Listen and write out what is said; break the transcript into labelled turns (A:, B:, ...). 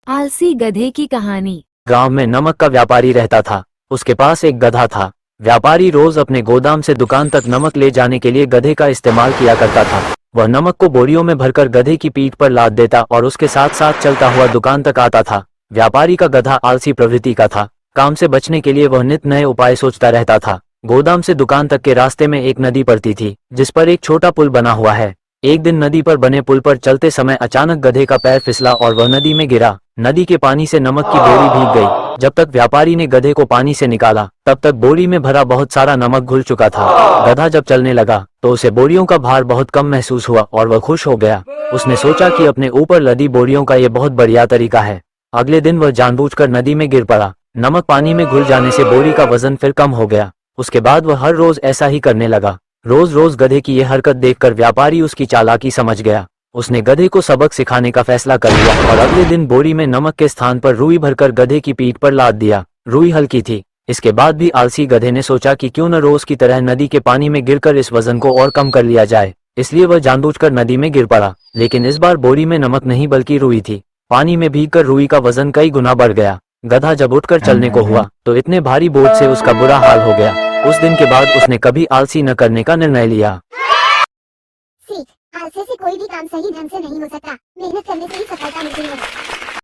A: आलसी गधे की कहानी।
B: गांव में नमक का व्यापारी रहता था। उसके पास एक गधा था। व्यापारी रोज अपने गोदाम से दुकान तक नमक ले जाने के लिए गधे का इस्तेमाल किया करता था। वह नमक को बोरियों में भरकर गधे की पीठ पर लाद देता और उसके साथ साथ चलता हुआ दुकान तक आता था। व्यापारी का गधा आलसी प्रवृत्ति का था। काम से बचने के लिए वह नित नए उपाय सोचता रहता था। गोदाम से दुकान तक के रास्ते में एक नदी पड़ती थी, जिस पर एक छोटा पुल बना हुआ है। एक दिन नदी पर बने पुल पर चलते समय अचानक गधे का पैर फिसला और वह नदी में गिरा। नदी के पानी से नमक की बोरी भीग गई। जब तक व्यापारी ने गधे को पानी से निकाला, तब तक बोरी में भरा बहुत सारा नमक घुल चुका था। गधा जब चलने लगा तो उसे बोरियों का भार बहुत कम महसूस हुआ और वह खुश हो गया। उसने सोचा कि अपने ऊपर लदी बोरियों का ये बहुत बढ़िया तरीका है। अगले दिन वह जानबूझकर नदी में गिर पड़ा। नमक पानी में घुल जाने से बोरी का वजन फिर कम हो गया। उसके बाद वह हर रोज ऐसा ही करने लगा। रोज रोज गधे की यह हरकत देखकर व्यापारी उसकी चालाकी समझ गया। उसने गधे को सबक सिखाने का फैसला कर लिया और अगले दिन बोरी में नमक के स्थान पर रुई भरकर गधे की पीठ पर लाद दिया। रुई हल्की थी। इसके बाद भी आलसी गधे ने सोचा कि क्यों न रोज की तरह नदी के पानी में गिरकर इस वजन को और कम कर लिया जाए। इसलिए वह जानबूझकर नदी में गिर पड़ा। लेकिन इस बार बोरी में नमक नहीं बल्कि रुई थी। पानी में भीगकर रुई का वजन कई गुना बढ़ गया। गधा जब उठकर चलने को हुआ तो इतने भारी बोझ से उसका बुरा हाल हो गया। उस दिन के बाद उसने कभी आलसी न करने का निर्णय लिया।
C: सीख, आलस्य से कोई भी काम सही ढंग से नहीं हो सकता। मेहनत करने से ही सफलता मिलती है।